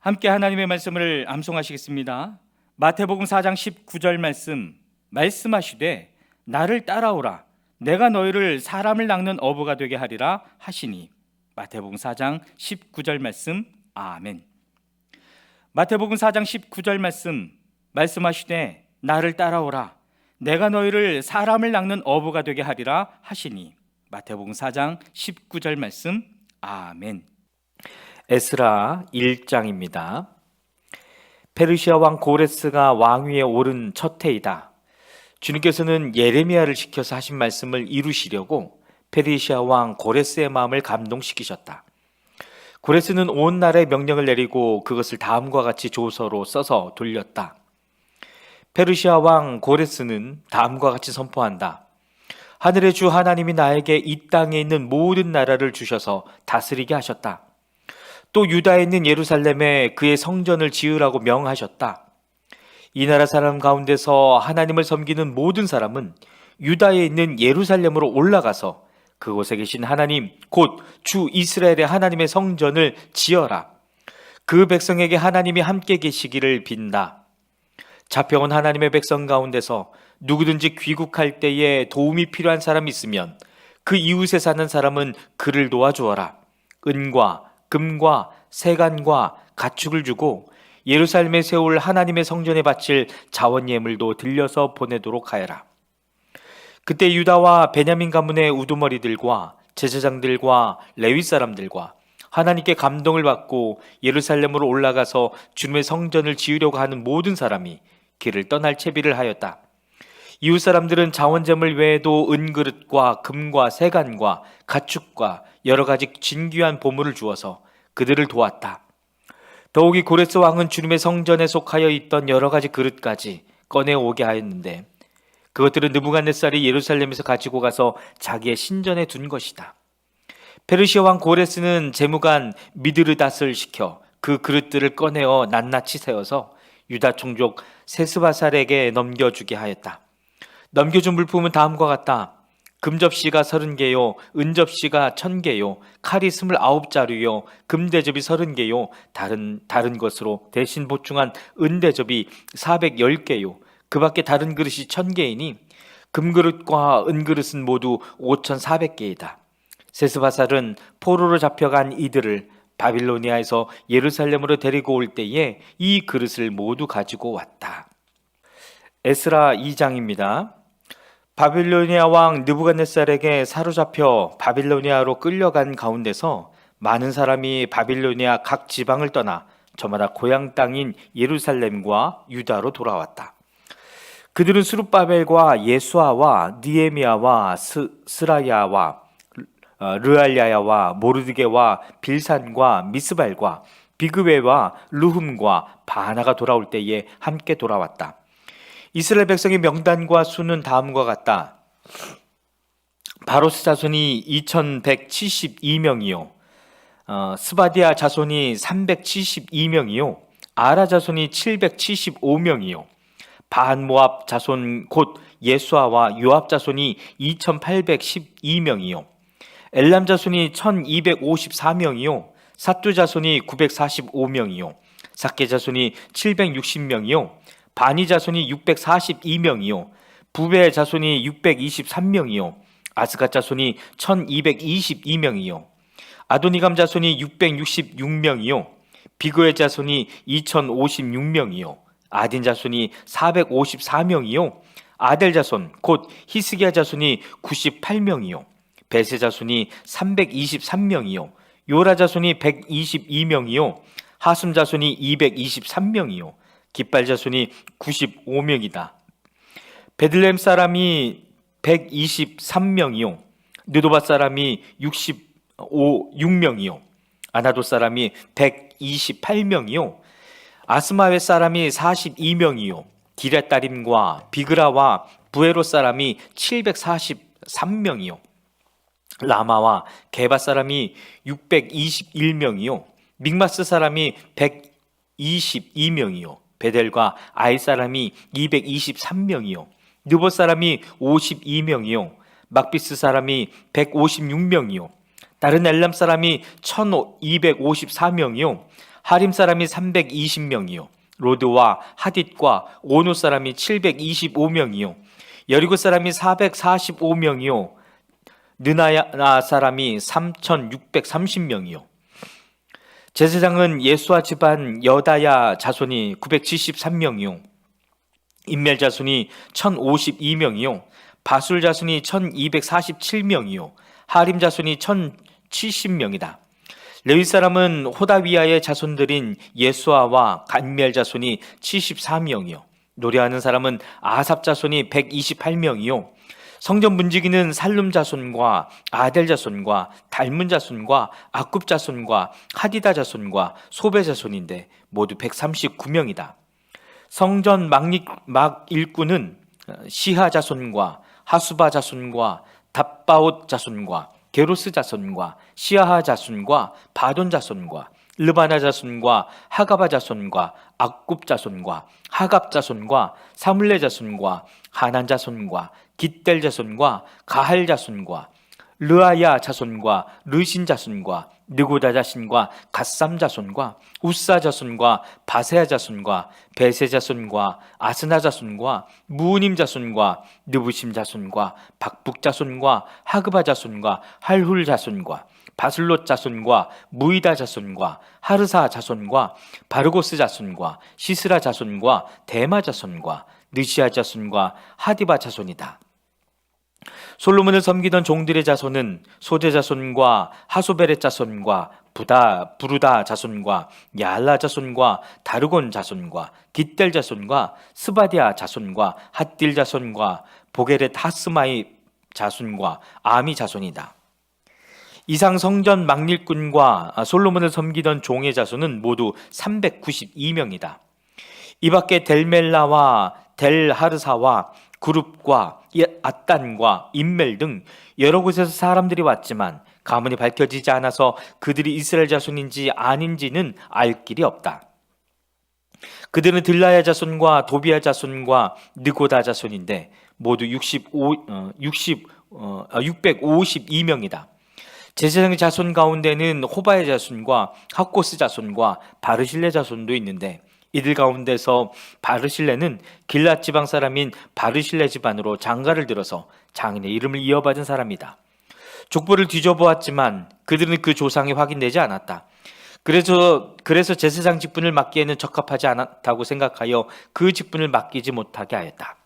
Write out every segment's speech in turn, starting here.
함께 하나님의 말씀을 암송하시겠습니다. 마태복음 4장 19절 말씀하시되 나를 따라오라 내가 너희를 사람을 낚는 어부가 되게 하리라 하시니. 마태복음 4장 19절 말씀. 아멘. 마태복음 4장 19절 말씀하시되 나를 따라오라 내가 너희를 사람을 낚는 어부가 되게 하리라 하시니. 마태복음 4장 19절 말씀. 아멘. 에스라 1장입니다. 페르시아 왕 고레스가 왕위에 오른 첫 해이다. 주님께서는 예레미야를 시켜서 하신 말씀을 이루시려고 페르시아 왕 고레스의 마음을 감동시키셨다. 고레스는 온 나라에 명령을 내리고 그것을 다음과 같이 조서로 써서 돌렸다. 페르시아 왕 고레스는 다음과 같이 선포한다. 하늘의 주 하나님이 나에게 이 땅에 있는 모든 나라를 주셔서 다스리게 하셨다. 또 유다에 있는 예루살렘에 그의 성전을 지으라고 명하셨다. 이 나라 사람 가운데서 하나님을 섬기는 모든 사람은 유다에 있는 예루살렘으로 올라가서 그곳에 계신 하나님 곧 주 이스라엘의 하나님의 성전을 지어라. 그 백성에게 하나님이 함께 계시기를 빈다. 잡혀온 하나님의 백성 가운데서 누구든지 귀국할 때에 도움이 필요한 사람이 있으면 그 이웃에 사는 사람은 그를 도와주어라. 은과 금과 세간과 가축을 주고 예루살렘에 세울 하나님의 성전에 바칠 자원 예물도 들려서 보내도록 하여라. 그때 유다와 베냐민 가문의 우두머리들과 제사장들과 레위 사람들과 하나님께 감동을 받고 예루살렘으로 올라가서 주님의 성전을 지으려고 하는 모든 사람이 길을 떠날 채비를 하였다. 이웃 사람들은 자원제물 외에도 은그릇과 금과 세간과 가축과 여러 가지 진귀한 보물을 주어서 그들을 도왔다. 더욱이 고레스 왕은 주님의 성전에 속하여 있던 여러 가지 그릇까지 꺼내오게 하였는데 그것들은 느부갓네살이 예루살렘에서 가지고 가서 자기의 신전에 둔 것이다. 페르시아 왕 고레스는 재무관 미드르닷을 시켜 그 그릇들을 꺼내어 낱낱이 세워서 유다 총족 세스바살에게 넘겨주게 하였다. 넘겨준 물품은 다음과 같다. 금접시가 30개요, 은접시가 1000개요, 칼이 29자루요, 금대접이 30개요, 다른 것으로 대신 보충한 은대접이 410개요, 그 밖에 다른 그릇이 1000개이니 금그릇과 은그릇은 모두 5400개이다. 세스바살은 포로로 잡혀간 이들을 바빌로니아에서 예루살렘으로 데리고 올 때에 이 그릇을 모두 가지고 왔다. 에스라 2장입니다. 바빌로니아 왕 느부갓네살에게 사로잡혀 바빌로니아로 끌려간 가운데서 많은 사람이 바빌로니아 각 지방을 떠나 저마다 고향 땅인 예루살렘과 유다로 돌아왔다. 그들은 스룹바벨과 예수아와 느헤미야와 스라야와 르알야야와 모르드게와 빌산과 미스발과 비그웨와 르훔과 바나가 돌아올 때에 함께 돌아왔다. 이스라엘 백성의 명단과 수는 다음과 같다. 바로스 자손이 2172명이요 스바디아 자손이 372명이요 아라 자손이 775명이요 반모압 자손 곧 예수아와 요압 자손이 2812명이요 엘람 자손이 1254명이요 사뚜 자손이 945명이요 삭게 자손이 760명이요 바니 자손이 642명이요 부베 자손이 623명이요 아스갓 자손이 1222명이요 아도니감 자손이 666명이요 비그의 자손이 2056명이요 아딘 자손이 454명이요 아델 자손 곧 히스기야 자손이 98명이요 베세 자손이 323명이요 요라 자손이 122명이요 하숨 자손이 223명이요 깃발 자손이 95명이다. 베들레헴 사람이 123명이요 느도바 사람이 6명이요 아나도 사람이 128명이요 아스마웨 사람이 42명이요 기럇다림과 비그라와 부에로 사람이 743명이요 라마와 게바 사람이 621명이요 믹마스 사람이 122명이요 베델과 아이 사람이 223명이요 느보 사람이 52명이요 막비스 사람이 156명이요 다른 엘람 사람이 1254명이요 하림 사람이 320명이요 로드와 하딧과 오노 사람이 725명이요 여리고 사람이 445명이요 느나야 사람이 3630명이요 제사장은 예수아 집안 여다야 자손이 973명이요 인멜 자손이 1052명이요 바술 자손이 1247명이요 하림 자손이 1070명이다. 레위 사람은 호다위아의 자손들인 예수아와 간멜 자손이 74명이요 노래하는 사람은 아삽 자손이 128명이요 성전 문지기는 살룸 자손과 아델 자손과 달문 자손과 아굽 자손과 하디다 자손과 소베 자손인데 모두 139명이다. 성전 막 일꾼은 시하 자손과 하수바 자손과 답바옷 자손과 게로스 자손과 시아하 자손과 바돈 자손과 르바나 자손과 하가바 자손과 아굽 자손과 하갑 자손과 사물레 자손과 하난 자손과 깃델 자손과 가할 자손과 르아야 자손과 르신 자손과 느고다 자손과 갓삼 자손과 우사 자손과 바세야 자손과 베세 자손과 아스나 자손과 무님 자손과 느부심 자손과 박북 자손과 하그바 자손과 할훌 자손과 바슬롯 자손과 무이다 자손과 하르사 자손과 바르고스 자손과 시스라 자손과 데마 자손과 느시아 자손과 하디바 자손이다. 솔로몬을 섬기던 종들의 자손은 소제 자손과 하소베렛 자손과 부르다 자손과 야알라 자손과 다르곤 자손과 깃델 자손과 스바디아 자손과 핫딜 자손과 보게렛 하스마이 자손과 아미 자손이다. 이상 성전 막일꾼과 솔로몬을 섬기던 종의 자손은 모두 392명이다. 이 밖에 델멜라와 델하르사와 그룹과 아딴과 인멜 등 여러 곳에서 사람들이 왔지만 가문이 밝혀지지 않아서 그들이 이스라엘 자손인지 아닌지는 알 길이 없다. 그들은 들라야 자손과 도비야 자손과 느고다 자손인데 모두 652명이다. 제사장의 자손 가운데는 호바의 자손과 하코스 자손과 바르실레 자손도 있는데 이들 가운데서 바르실레는 길랏 지방 사람인 바르실레 집안으로 장가를 들어서 장인의 이름을 이어받은 사람이다. 족보를 뒤져보았지만 그들은 그 조상이 확인되지 않았다. 그래서 제사장 직분을 맡기에는 적합하지 않다고 생각하여 그 직분을 맡기지 못하게 하였다.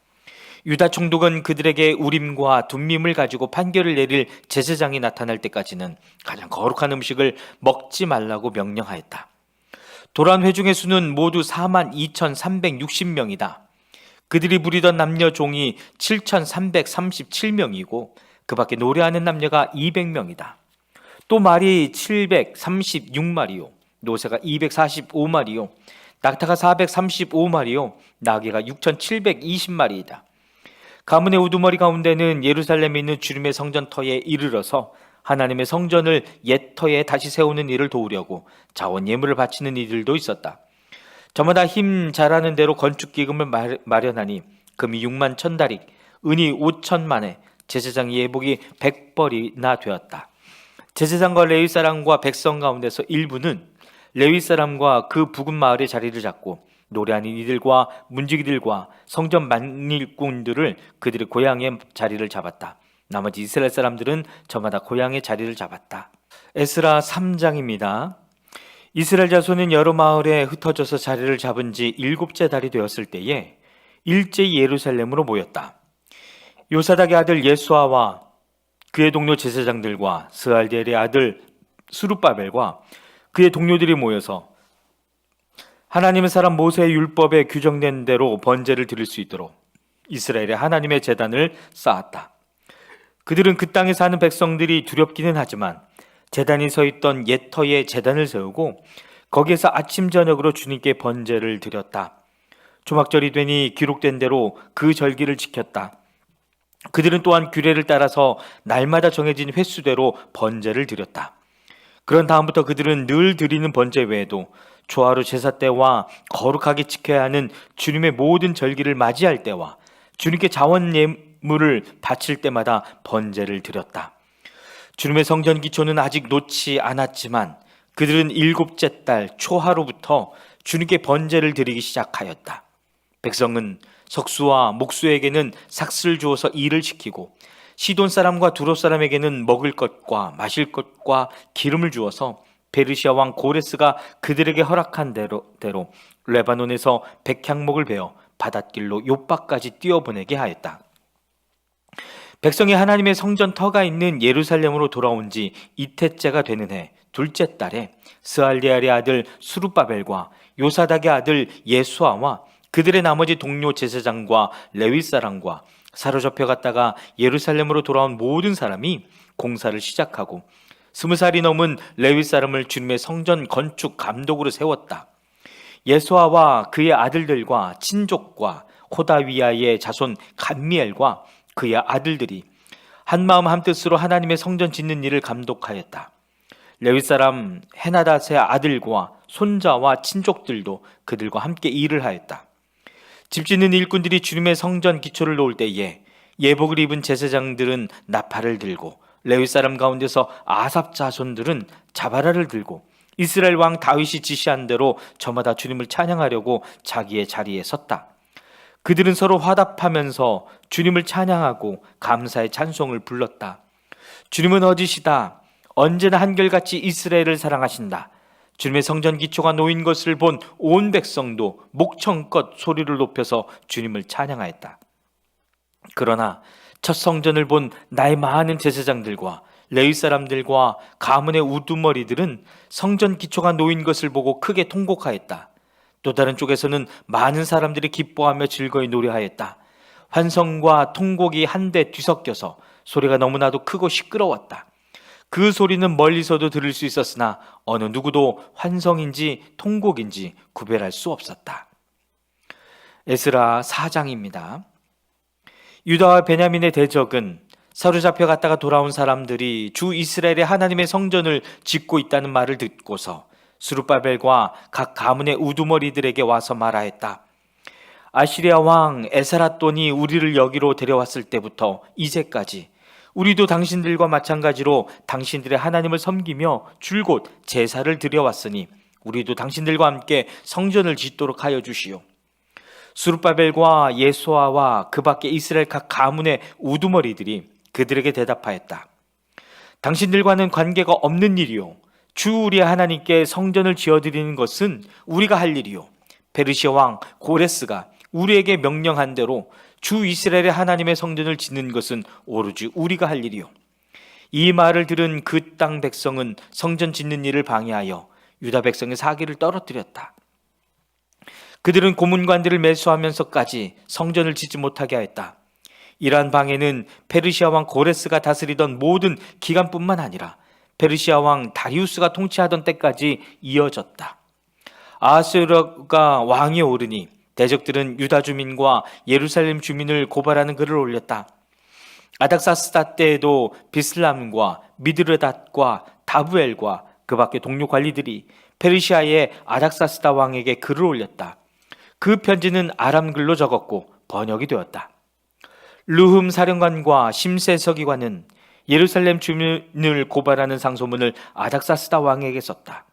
유다 총독은 그들에게 우림과 둠밈을 가지고 판결을 내릴 제사장이 나타날 때까지는 가장 거룩한 음식을 먹지 말라고 명령하였다. 도란 회중의 수는 모두 42,360명이다. 그들이 부리던 남녀 종이 7,337명이고 그 밖에 노래하는 남녀가 200명이다. 또 말이 736마리요 노새가 245마리요 낙타가 435마리요 나귀가 6,720마리이다. 가문의 우두머리 가운데는 예루살렘에 있는 주님의 성전터에 이르러서 하나님의 성전을 옛 터에 다시 세우는 일을 도우려고 자원 예물을 바치는 이들도 있었다. 저마다 힘 잘하는 대로 건축 기금을 마련하니 금이 6만 1,000다릭, 은이 5천만에 제사장 예복이 100벌이나 되었다. 제사장과 레위 사람과 백성 가운데서 일부는 레위 사람과 그 부근 마을에 자리를 잡고 노래하는 이들과 문지기들과 성전 만일꾼들을 그들의 고향에 자리를 잡았다. 나머지 이스라엘 사람들은 저마다 고향의 자리를 잡았다. 에스라 3장입니다. 이스라엘 자손은 여러 마을에 흩어져서 자리를 잡은 지 7째 달이 되었을 때에 일제히 예루살렘으로 모였다. 요사닥의 아들 예수아와 그의 동료 제사장들과 스알디엘의 아들 스룹바벨과 그의 동료들이 모여서 하나님의 사람 모세의 율법에 규정된 대로 번제를 드릴 수 있도록 이스라엘의 하나님의 제단을 쌓았다. 그들은 그 땅에 사는 백성들이 두렵기는 하지만 제단이 서 있던 옛 터에 제단을 세우고 거기에서 아침 저녁으로 주님께 번제를 드렸다. 조막절이 되니 기록된 대로 그 절기를 지켰다. 그들은 또한 규례를 따라서 날마다 정해진 횟수대로 번제를 드렸다. 그런 다음부터 그들은 늘 드리는 번제 외에도 초하루 제사 때와 거룩하게 지켜야 하는 주님의 모든 절기를 맞이할 때와 주님께 자원 예물을 바칠 때마다 번제를 드렸다. 주님의 성전 기초는 아직 놓지 않았지만 그들은 7째 달 초하루부터 주님께 번제를 드리기 시작하였다. 백성은 석수와 목수에게는 삭슬 주어서 일을 시키고 시돈 사람과 두로 사람에게는 먹을 것과 마실 것과 기름을 주어서 페르시아 왕 고레스가 그들에게 허락한 대로 레바논에서 백향목을 베어 바닷길로 요바까지 뛰어보내게 하였다. 백성이 하나님의 성전 터가 있는 예루살렘으로 돌아온 지 이태째가 되는 해 둘째 달에 스알리알의 아들 수룹바벨과 요사닥의 아들 예수아와 그들의 나머지 동료 제사장과 레위 사람과 사로잡혀 갔다가 예루살렘으로 돌아온 모든 사람이 공사를 시작하고 20살이 넘은 레위 사람을 주님의 성전 건축 감독으로 세웠다. 예수아와 그의 아들들과 친족과 호다위야의 자손 감미엘과 그의 아들들이 한마음 한뜻으로 하나님의 성전 짓는 일을 감독하였다. 레위 사람 헤나닷의 아들과 손자와 친족들도 그들과 함께 일을 하였다. 집 짓는 일꾼들이 주님의 성전 기초를 놓을 때에 예복을 입은 제사장들은 나팔을 들고 레위 사람 가운데서 아삽 자손들은 자바라를 들고 이스라엘 왕 다윗이 지시한 대로 저마다 주님을 찬양하려고 자기의 자리에 섰다. 그들은 서로 화답하면서 주님을 찬양하고 감사의 찬송을 불렀다. 주님은 어디시다. 언제나 한결같이 이스라엘을 사랑하신다. 주님의 성전 기초가 놓인 것을 본 온 백성도 목청껏 소리를 높여서 주님을 찬양하였다. 그러나 첫 성전을 본 나이 많은 제사장들과 레위 사람들과 가문의 우두머리들은 성전 기초가 놓인 것을 보고 크게 통곡하였다. 또 다른 쪽에서는 많은 사람들이 기뻐하며 즐거이 노래하였다. 환성과 통곡이 한데 뒤섞여서 소리가 너무나도 크고 시끄러웠다. 그 소리는 멀리서도 들을 수 있었으나 어느 누구도 환성인지 통곡인지 구별할 수 없었다. 에스라 4장입니다. 유다와 베냐민의 대적은 사로잡혀 갔다가 돌아온 사람들이 주 이스라엘의 하나님의 성전을 짓고 있다는 말을 듣고서 스룹바벨과 각 가문의 우두머리들에게 와서 말하였다. 아시리아 왕 에사라돈이 우리를 여기로 데려왔을 때부터 이제까지 우리도 당신들과 마찬가지로 당신들의 하나님을 섬기며 줄곧 제사를 드려왔으니 우리도 당신들과 함께 성전을 짓도록 하여 주시오. 스룹바벨과 예수아와 그 밖에 이스라엘 각 가문의 우두머리들이 그들에게 대답하였다. 당신들과는 관계가 없는 일이요. 주 우리 하나님께 성전을 지어드리는 것은 우리가 할 일이요. 페르시아 왕 고레스가 우리에게 명령한 대로 주 이스라엘의 하나님의 성전을 짓는 것은 오로지 우리가 할 일이요. 이 말을 들은 그 땅 백성은 성전 짓는 일을 방해하여 유다 백성의 사기를 떨어뜨렸다. 그들은 고문관들을 매수하면서까지 성전을 짓지 못하게 하였다. 이러한 방해는 페르시아 왕 고레스가 다스리던 모든 기간뿐만 아니라 페르시아 왕 다리우스가 통치하던 때까지 이어졌다. 아하스웨로가 왕이 오르니 대적들은 유다 주민과 예루살렘 주민을 고발하는 글을 올렸다. 아닥사스다 때에도 비슬람과 미드르닷과 다부엘과 그 밖의 동료 관리들이 페르시아의 아닥사스다 왕에게 글을 올렸다. 그 편지는 아람글로 적었고 번역이 되었다. 르흠 사령관과 심세 서기관은 예루살렘 주민을 고발하는 상소문을 아닥사스다 왕에게 썼다.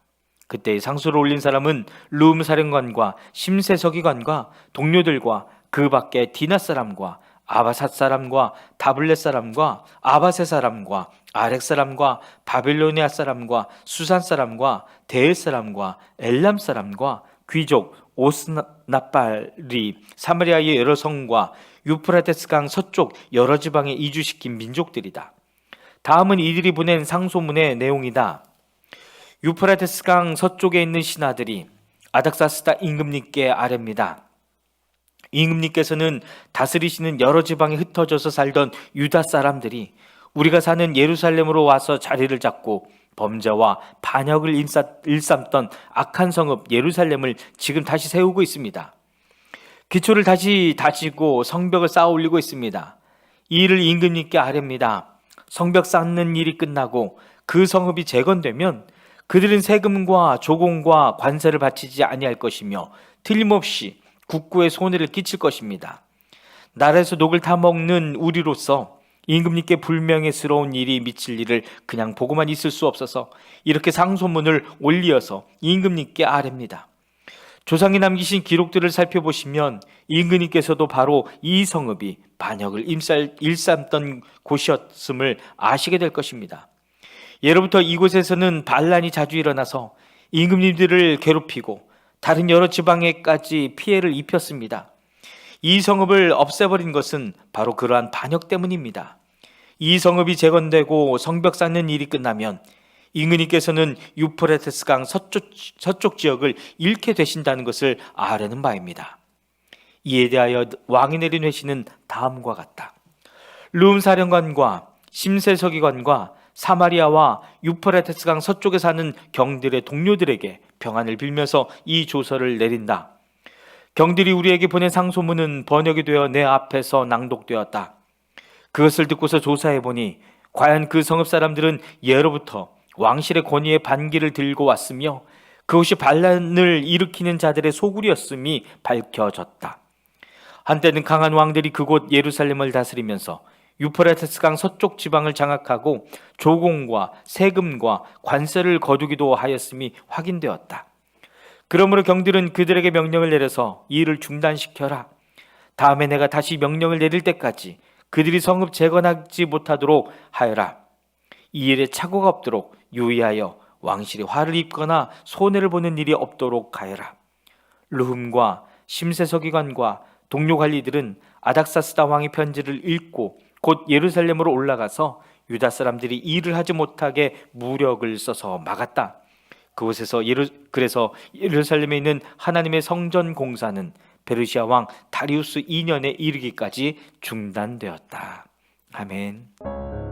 그때 상소를 올린 사람은 르흠 사령관과 심세 서기관과 동료들과 그 밖에 디나 사람과 아바삿 사람과 다블렛 사람과 아바세 사람과 아렉 사람과 바빌로니아 사람과 수산 사람과 데엘 사람과 엘람 사람과 귀족 오스나빨리 사마리아의 여러 성과 유프라테스 강 서쪽 여러 지방에 이주시킨 민족들이다. 다음은 이들이 보낸 상소문의 내용이다. 유프라테스 강 서쪽에 있는 신하들이 아닥사스다 임금님께 아뢰입니다. 임금님께서는 다스리시는 여러 지방에 흩어져서 살던 유다 사람들이 우리가 사는 예루살렘으로 와서 자리를 잡고 범죄와 반역을 일삼던 악한 성읍 예루살렘을 지금 다시 세우고 있습니다. 기초를 다시 다지고 성벽을 쌓아 올리고 있습니다. 이 일을 임금님께 아뢰입니다. 성벽 쌓는 일이 끝나고 그 성읍이 재건되면 그들은 세금과 조공과 관세를 바치지 아니할 것이며 틀림없이 국구에 손해를 끼칠 것입니다. 나라에서 녹을 타먹는 우리로서 임금님께 불명예스러운 일이 미칠 일을 그냥 보고만 있을 수 없어서 이렇게 상소문을 올리어서 임금님께 아뢰입니다. 조상이 남기신 기록들을 살펴보시면 임금님께서도 바로 이 성읍이 반역을 일삼던 곳이었음을 아시게 될 것입니다. 예로부터 이곳에서는 반란이 자주 일어나서 임금님들을 괴롭히고 다른 여러 지방에까지 피해를 입혔습니다. 이 성읍을 없애버린 것은 바로 그러한 반역 때문입니다. 이 성읍이 재건되고 성벽 쌓는 일이 끝나면 임금님께서는 유프라테스 강 서쪽 지역을 잃게 되신다는 것을 아뢰는 바입니다. 이에 대하여 왕이 내린 회신은 다음과 같다. 르움 사령관과 심세서기관과 사마리아와 유프라테스 강 서쪽에 사는 경들의 동료들에게 평안을 빌면서 이 조서를 내린다. 경들이 우리에게 보낸 상소문은 번역이 되어 내 앞에서 낭독되었다. 그것을 듣고서 조사해보니 과연 그 성읍 사람들은 예로부터 왕실의 권위에 반기를 들고 왔으며 그것이 반란을 일으키는 자들의 소굴이었음이 밝혀졌다. 한때는 강한 왕들이 그곳 예루살렘을 다스리면서 유프라테스 강 서쪽 지방을 장악하고 조공과 세금과 관세를 거두기도 하였음이 확인되었다. 그러므로 경들은 그들에게 명령을 내려서 이 일을 중단시켜라. 다음에 내가 다시 명령을 내릴 때까지 그들이 성읍 재건하지 못하도록 하여라. 이 일에 착오가 없도록 유의하여 왕실이 화를 입거나 손해를 보는 일이 없도록 하여라. 르훔과 심세서기관과 동료 관리들은 아닥사스다 왕의 편지를 읽고 곧 예루살렘으로 올라가서 유다 사람들이 일을 하지 못하게 무력을 써서 막았다. 그곳에서 그래서 예루살렘에 있는 하나님의 성전 공사는 페르시아 왕 다리우스 2년에 이르기까지 중단되었다. 아멘.